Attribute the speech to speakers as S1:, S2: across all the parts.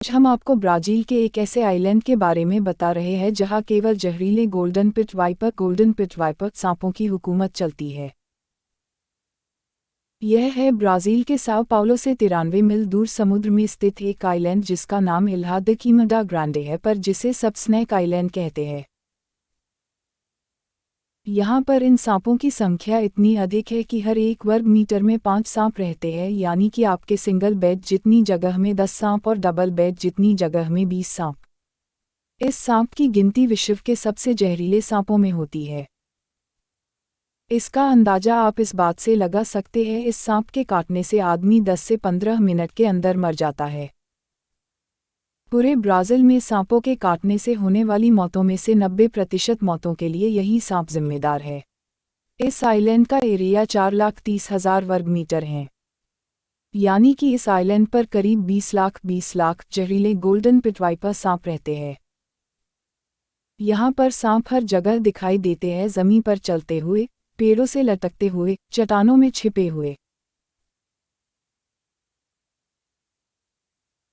S1: आज हम आपको ब्राज़ील के एक ऐसे आइलैंड के बारे में बता रहे हैं जहां केवल जहरीले गोल्डन पिट वाइपर सांपों की हुकूमत चलती है। यह है ब्राज़ील के साओ पाउलो से 93 मील दूर समुद्र में स्थित एक आइलैंड जिसका नाम इल्हा द कीमदा ग्रांडे है, पर जिसे सब स्नैक आइलैंड कहते हैं। यहाँ पर इन सांपों की संख्या इतनी अधिक है कि हर 1 वर्ग मीटर में 5 सांप रहते हैं, यानी कि आपके सिंगल बेड जितनी जगह में 10 सांप और डबल बेड जितनी जगह में 20 सांप। इस सांप की गिनती विश्व के सबसे जहरीले सांपों में होती है। इसका अंदाजा आप इस बात से लगा सकते हैं, इस सांप के काटने से आदमी 10 से 15 मिनट के अंदर मर जाता है। पूरे ब्राज़ील में सांपों के काटने से होने वाली मौतों में से 90% मौतों के लिए यही सांप जिम्मेदार है। इस आइलैंड का एरिया 4,30,000 वर्ग मीटर है, यानी कि इस आइलैंड पर करीब 20 लाख जहरीले गोल्डन पिटवाइपर सांप रहते हैं। यहाँ पर सांप हर जगह दिखाई देते हैं, ज़मीन पर चलते हुए, पेड़ों से लटकते हुए, चट्टानों में छिपे हुए।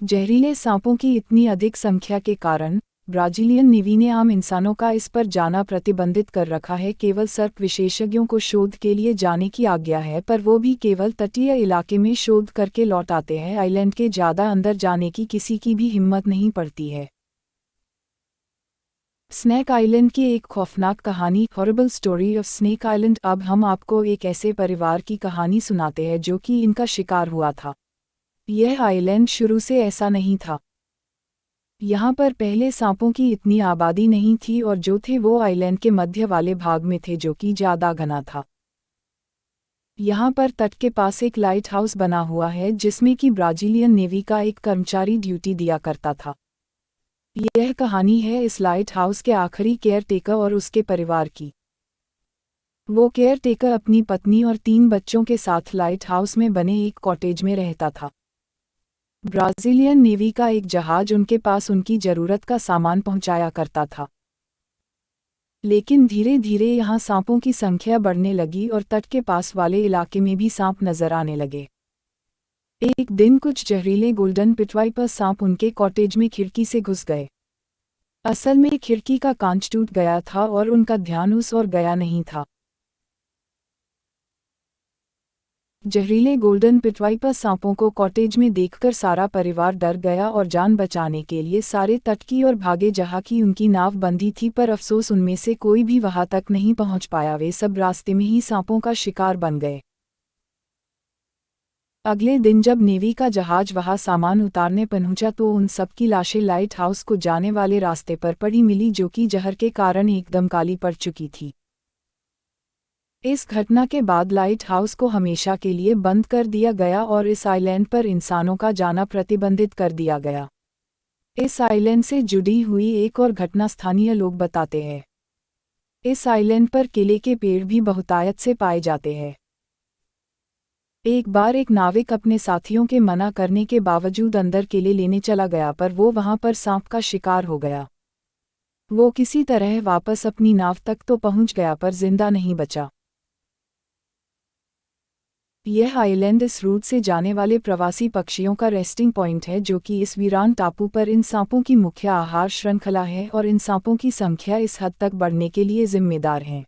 S1: जहरीले सांपों की इतनी अधिक संख्या के कारण ब्राज़ीलियन नेवी ने आम इंसानों का इस पर जाना प्रतिबंधित कर रखा है। केवल सर्प विशेषज्ञों को शोध के लिए जाने की आज्ञा है, पर वो भी केवल तटीय इलाके में शोध करके लौट आते हैं। आइलैंड के ज़्यादा अंदर जाने की किसी की भी हिम्मत नहीं पड़ती है। स्नैक आइलैंड की एक खौफनाक कहानी, horrible story of snake island. अब हम आपको एक ऐसे परिवार की कहानी सुनाते हैं जो कि इनका शिकार हुआ था। यह आइलैंड शुरू से ऐसा नहीं था। यहाँ पर पहले सांपों की इतनी आबादी नहीं थी, और जो थे वो आइलैंड के मध्य वाले भाग में थे जो कि ज़्यादा घना था। यहाँ पर तट के पास एक लाइट हाउस बना हुआ है जिसमें कि ब्राज़ीलियन नेवी का एक कर्मचारी ड्यूटी दिया करता था। यह कहानी है इस लाइट हाउस के आखिरी केयर टेकर और उसके परिवार की। वो केयर टेकर अपनी पत्नी और 3 बच्चों के साथ लाइट हाउस में बने एक कॉटेज में रहता था। ब्राज़ीलियन नेवी का एक जहाज उनके पास उनकी ज़रूरत का सामान पहुंचाया करता था। लेकिन धीरे धीरे यहाँ सांपों की संख्या बढ़ने लगी और तट के पास वाले इलाके में भी सांप नजर आने लगे। एक दिन कुछ जहरीले गोल्डन पिटवाइपर सांप उनके कॉटेज में खिड़की से घुस गए। असल में खिड़की का कांच टूट गया था और उनका ध्यान उस ओर गया नहीं था। जहरीले गोल्डन पिटवाइपर सांपों को कॉटेज में देखकर सारा परिवार डर गया और जान बचाने के लिए सारे तट की ओर भागे जहाँ की उनकी नाव बंधी थी, पर अफसोस उनमें से कोई भी वहां तक नहीं पहुंच पाया। वे सब रास्ते में ही सांपों का शिकार बन गए। अगले दिन जब नेवी का जहाज वहां सामान उतारने पहुंचा तो उन सब की लाशें लाइट हाउस को जाने वाले रास्ते पर पड़ी मिली, जो कि जहर के कारण एकदम काली पड़ चुकी थी। इस घटना के बाद लाइट हाउस को हमेशा के लिए बंद कर दिया गया और इस आइलैंड पर इंसानों का जाना प्रतिबंधित कर दिया गया। इस आइलैंड से जुड़ी हुई एक और घटना स्थानीय लोग बताते हैं। इस आइलैंड पर केले के पेड़ भी बहुतायत से पाए जाते हैं। एक बार एक नाविक अपने साथियों के मना करने के बावजूद अंदर केले लेने चला गया, पर वो वहां पर सांप का शिकार हो गया। वो किसी तरह वापस अपनी नाव तक तो पहुंच गया, पर जिंदा नहीं बचा। यह आइलैंड इस रूट से जाने वाले प्रवासी पक्षियों का रेस्टिंग पॉइंट है, जो कि इस वीरान टापू पर इन सांपों की मुख्य आहार श्रृंखला है, और इन सांपों की संख्या इस हद तक बढ़ने के लिए जिम्मेदार है।